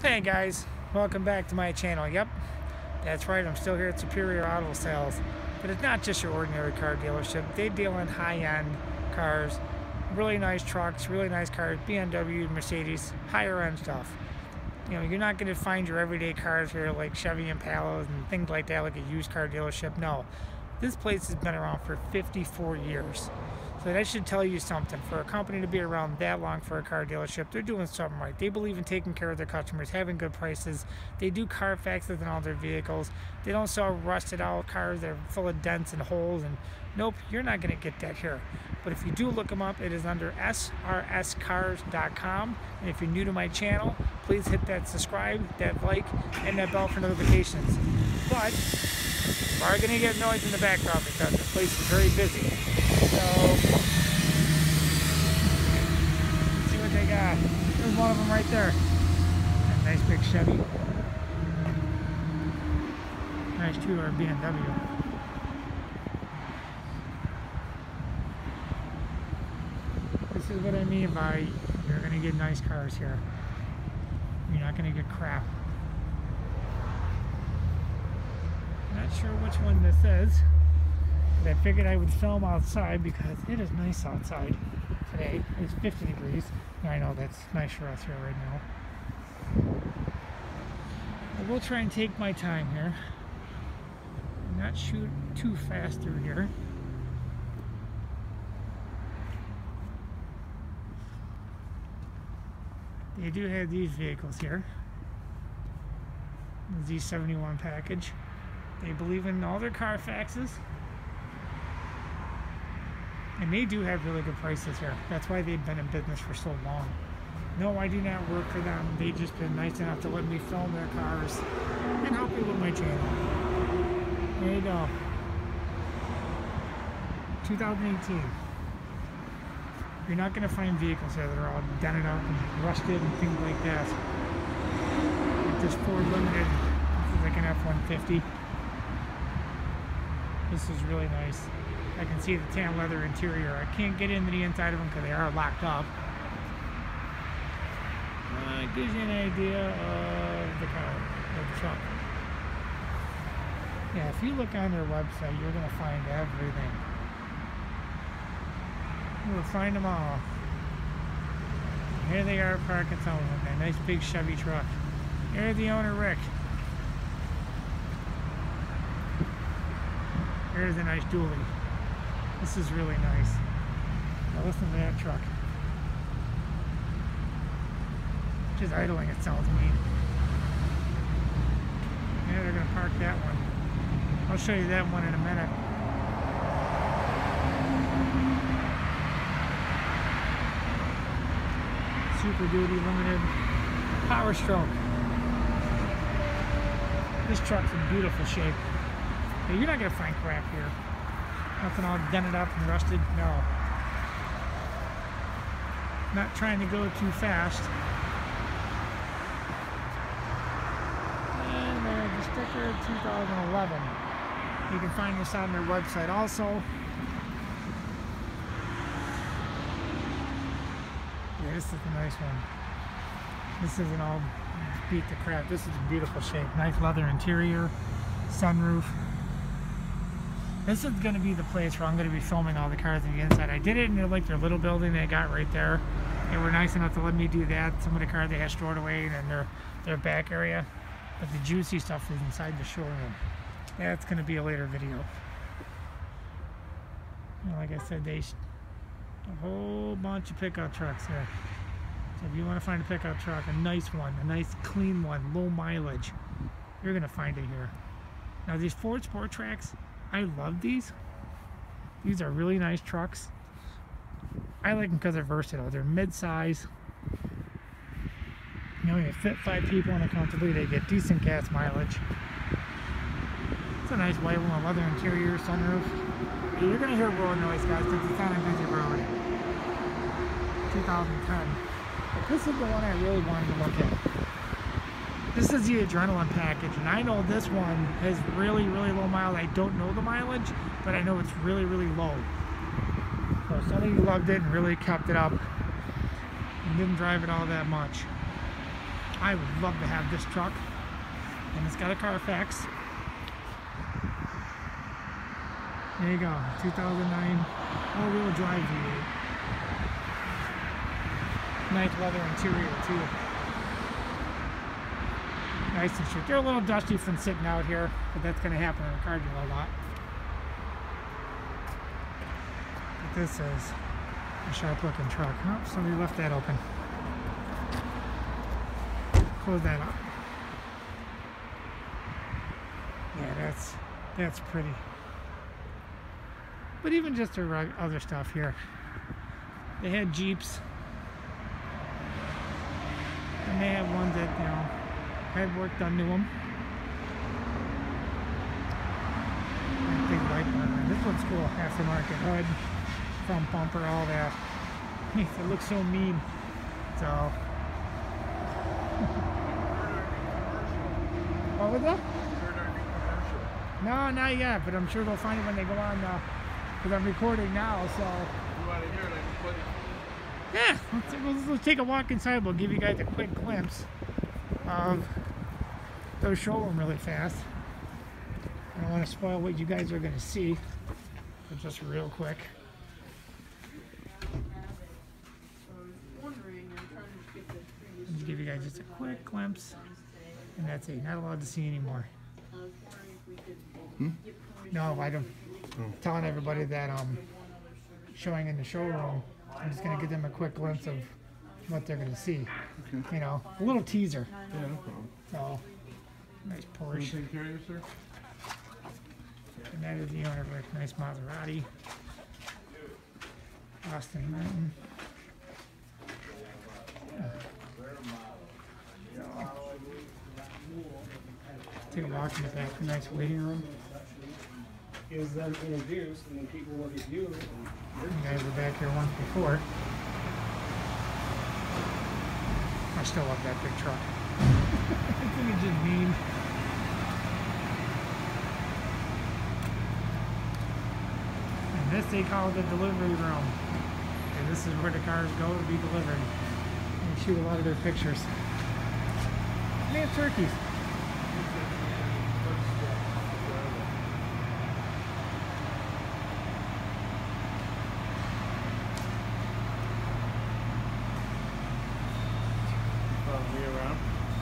Hey guys, welcome back to my channel. Yep, that's right, I'm still here at Superior Auto Sales. But it's not just your ordinary car dealership. They deal in high-end cars, really nice trucks, really nice cars, BMW, Mercedes, higher end stuff. You know, you're not going to find your everyday cars here like Chevy Impalas and things like that, like a used car dealership. No, this place has been around for 54 years. So that should tell you something. For a company to be around that long for a car dealership, they're doing something right. They believe in taking care of their customers, having good prices. They do Carfaxes in all their vehicles. They don't sell rusted out cars that are full of dents and holes. And nope, you're not going to get that here. But if you do look them up, it is under srscars.com. And if you're new to my channel, please hit that subscribe, that like, and that bell for notifications. But you are going to get noise in the background because the place is very busy. So, let's see what they got. There's one of them right there. A nice big Chevy. Nice two-door BMW. This is what I mean by you're going to get nice cars here. You're not going to get crap. Not sure which one this is. I figured I would film outside because it is nice outside today. It's 50 degrees. I know that's nice for us here right now. I will try and take my time here. Not shoot too fast through here. They do have these vehicles here. The Z71 package. They believe in all their Carfaxes. And they do have really good prices here. That's why they've been in business for so long. No, I do not work for them. They've just been nice enough to let me film their cars and help me with my channel. There you go. 2018. You're not going to find vehicles here that are all dented up and rusted and things like that. Like this Ford Limited. This is like an F-150. This is really nice. I can see the tan leather interior. I can't get into the inside of them because they are locked up. It gives you an idea of the car, of the truck. Yeah, if you look on their website, you're going to find everything. You'll find them all. Here they are parked at home with that nice big Chevy truck. Here's the owner, Rick. Here's a nice dually. This is really nice. Now listen to that truck. Just idling, it sounds mean. Yeah, they're going to park that one. I'll show you that one in a minute. Super Duty Limited Power Stroke. This truck's in beautiful shape. Hey, you're not going to find crap here. Nothing all dented up and rusted, no. Not trying to go too fast. And the sticker 2011. You can find this on their website also. Yeah, this is a nice one. This isn't all beat to crap. This is in beautiful shape. Nice leather interior, sunroof. This is going to be the place where I'm going to be filming all the cars on the inside. I did it in like their little building they got right there. They were nice enough to let me do that. Some of the cars they had stored away in their back area. But the juicy stuff is inside the showroom. That's going to be a later video. And like I said, a whole bunch of pickup trucks here. So if you want to find a pickup truck, a nice one, a nice clean one, low mileage, you're going to find it here. Now these Ford Sport Tracks, I love these. These are really nice trucks. I like them because they're versatile. They're mid-size. You know, they fit 5 people in it comfortably. They get decent gas mileage. It's a nice white one, leather interior, sunroof. You're going to hear road noise, guys, since it's on a busy road. 2010. But this is the one I really wanted to look at. This is the Adrenaline package, and I know this one has really, really low mileage. I don't know the mileage, but I know it's really, really low. So some of you loved it and really kept it up and didn't drive it all that much. I would love to have this truck. And it's got a Carfax. There you go, 2009 all-wheel drive V8. Nice leather interior too. Nice and short. They're a little dusty from sitting out here, but that's going to happen in a car dealer a lot. But this is a sharp-looking truck. Oh, somebody left that open. Close that up. Yeah, that's pretty. But even just the other stuff here. They had Jeeps. And they had ones that, you know, had work done to them. Big light bar. This one's cool. Aftermarket hood, front bumper, all that. Makes it look so mean. So. What was that? No, not yet, but I'm sure they'll find it when they go on, because I'm recording now, so. You want to hear it, I can put it. Yeah, let's take a walk inside. We'll give you guys a quick glimpse of the showroom really fast. I don't want to spoil what you guys are going to see, but just real quick. Let's give you guys just a quick glimpse, and that's it. Not allowed to see anymore. No, I don't. Telling everybody that showing in the showroom. I'm just gonna give them a quick glimpse of what they're gonna see. Okay. You know, a little teaser. Yeah, no problem. So, nice Porsche. Take care of you, sir. And that is the owner of a nice Maserati. Austin Martin. Take a walk in the back. A nice waiting room. Is them introduced, and then people will review it. You guys were back here once before. I still love that big truck. I think it's just mean. And this they call the delivery room. And this is where the cars go to be delivered. And shoot a lot of their pictures. And they have turkeys.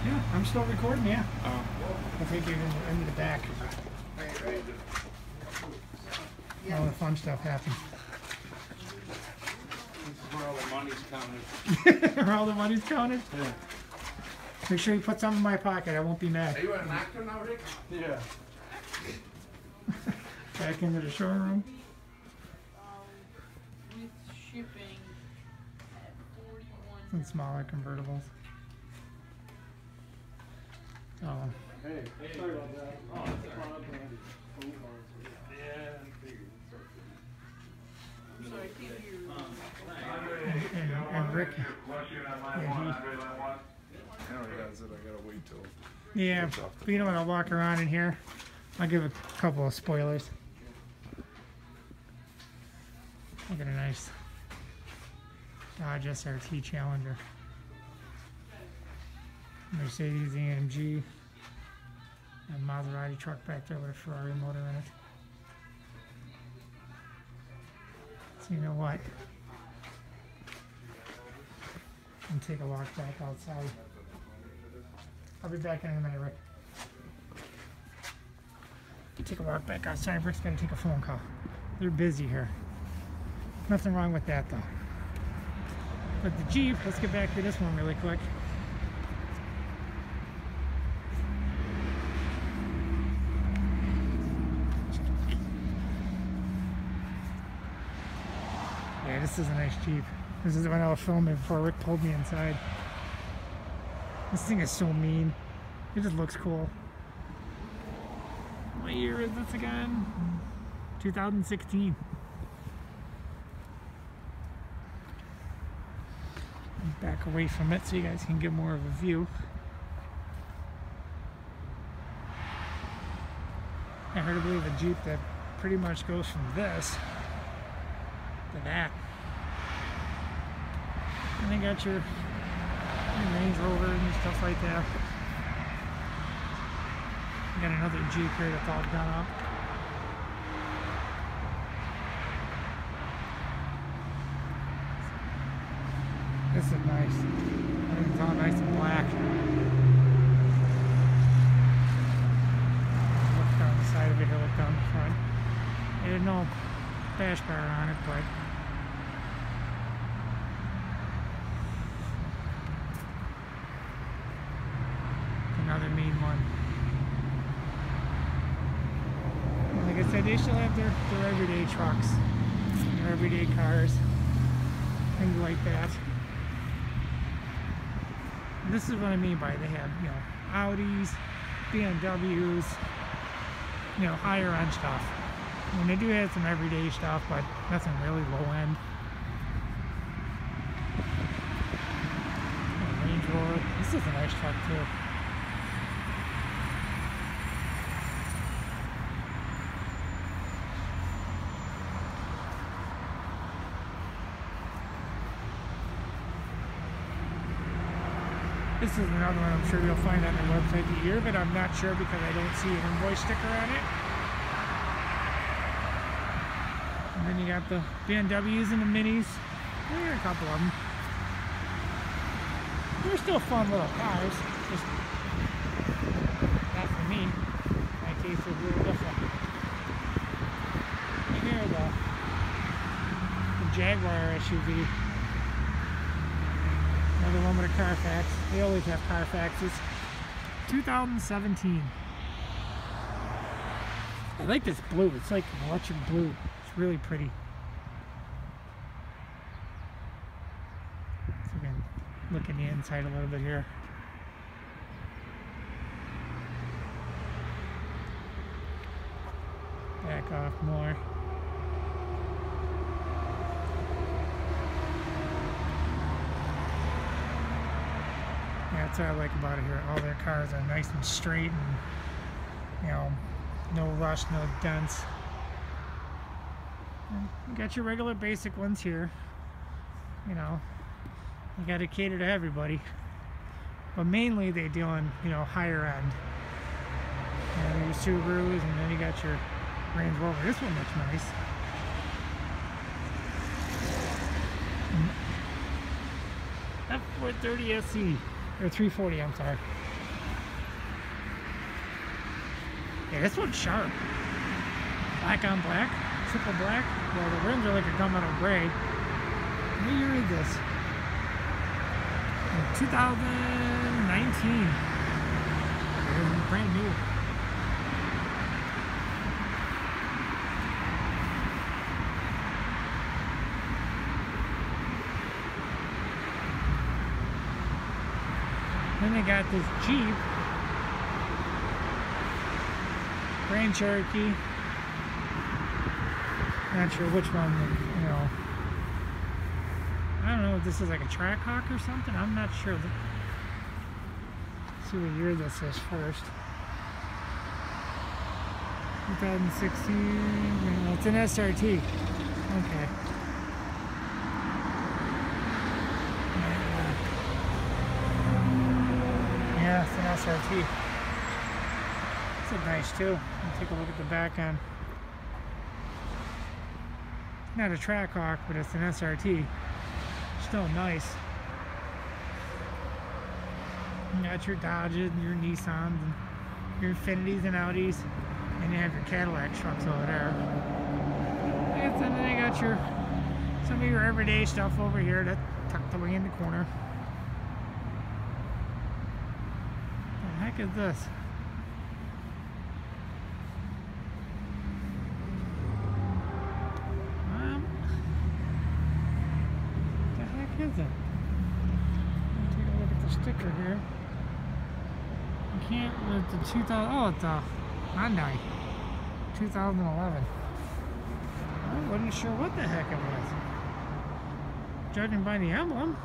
Yeah, I'm still recording, yeah. Oh. I think you're into the back. All the fun stuff happens. This is where all the money's counted. Where all the money's counted? Yeah. Make sure you put some in my pocket, I won't be mad. Are you an actor now, Rick? Yeah. Back into the showroom. With shipping at 41. Some smaller convertibles. Oh. Hey, Sorry about that. Oh, it's a product. So I can't hear. And Rick. Yeah, but you know what, I'll walk around in here. I'll give a couple of spoilers. Look at a nice Dodge SRT Challenger. Mercedes AMG. A Maserati truck back there with a Ferrari motor in it. So you know what? And take a walk back outside. I'll be back in a minute, Rick. Take a walk back outside. Rick's got to take a phone call. They're busy here. Nothing wrong with that, though. But the Jeep, let's get back to this one really quick. Yeah, this is a nice Jeep. This is when I was filming before Rick pulled me inside. This thing is so mean. It just looks cool. What year is this again? 2016. Back away from it so you guys can get more of a view. I heard to believe a Jeep that pretty much goes from this to that. And they got your and Range Rover and stuff like that. Got another Jeep here that's all done up. This is nice. It's all nice and black. Look down the side of it here, look down the front. There's no dash bar on it, but another mean one. Like I said, they still have their everyday trucks, their everyday cars, things like that. And this is what I mean by they have, you know, Audis, BMWs, you know, higher end stuff. I mean, they do have some everyday stuff, but nothing really low end. Range Rover. This is a nice truck too. This is another one I'm sure you'll find on their website the year, but I'm not sure because I don't see an invoice sticker on it. And then you got the BMWs and the Minis. There are a couple of them. They're still fun little cars, just not for me. My taste is a little different. And here the Jaguar SUV. Another one with a Carfax. They always have Carfaxes. 2017. I like this blue. It's like electric blue. It's really pretty. So we can look in the inside a little bit here. Back off more. Yeah, that's what I like about it here. All their cars are nice and straight and, you know, no rust, no dents. And you got your regular basic ones here. You know, you got to cater to everybody. But mainly they deal in, you know, higher end. You know, your Subarus, and then you got your Range Rover. This one looks nice. F430 SE. Or 340, I'm sorry. Yeah, this one's sharp. Black on black, triple black. Well, the rims are like a gunmetal gray. What year is this? 2019. It's brand new. Then they got this Jeep, Grand Cherokee. Not sure which one, you know. I don't know if this is like a Trackhawk or something. I'm not sure. Let's see what year this is first. 2016. It's an SRT. Okay. Yeah, it's an SRT. This is nice too. Take a look at the back end. Not a Trackhawk, but it's an SRT. Still nice. You got your Dodges and your Nissans and your Infinitis and Audis, and you have your Cadillac trucks over there. And then you got your some of your everyday stuff over here that's tucked away in the corner. What the heck is this? Is it? Take a look at the sticker here. You can't with the 2000. Oh, it's a Hyundai 2011. I wasn't sure what the heck it was. Judging by the emblem.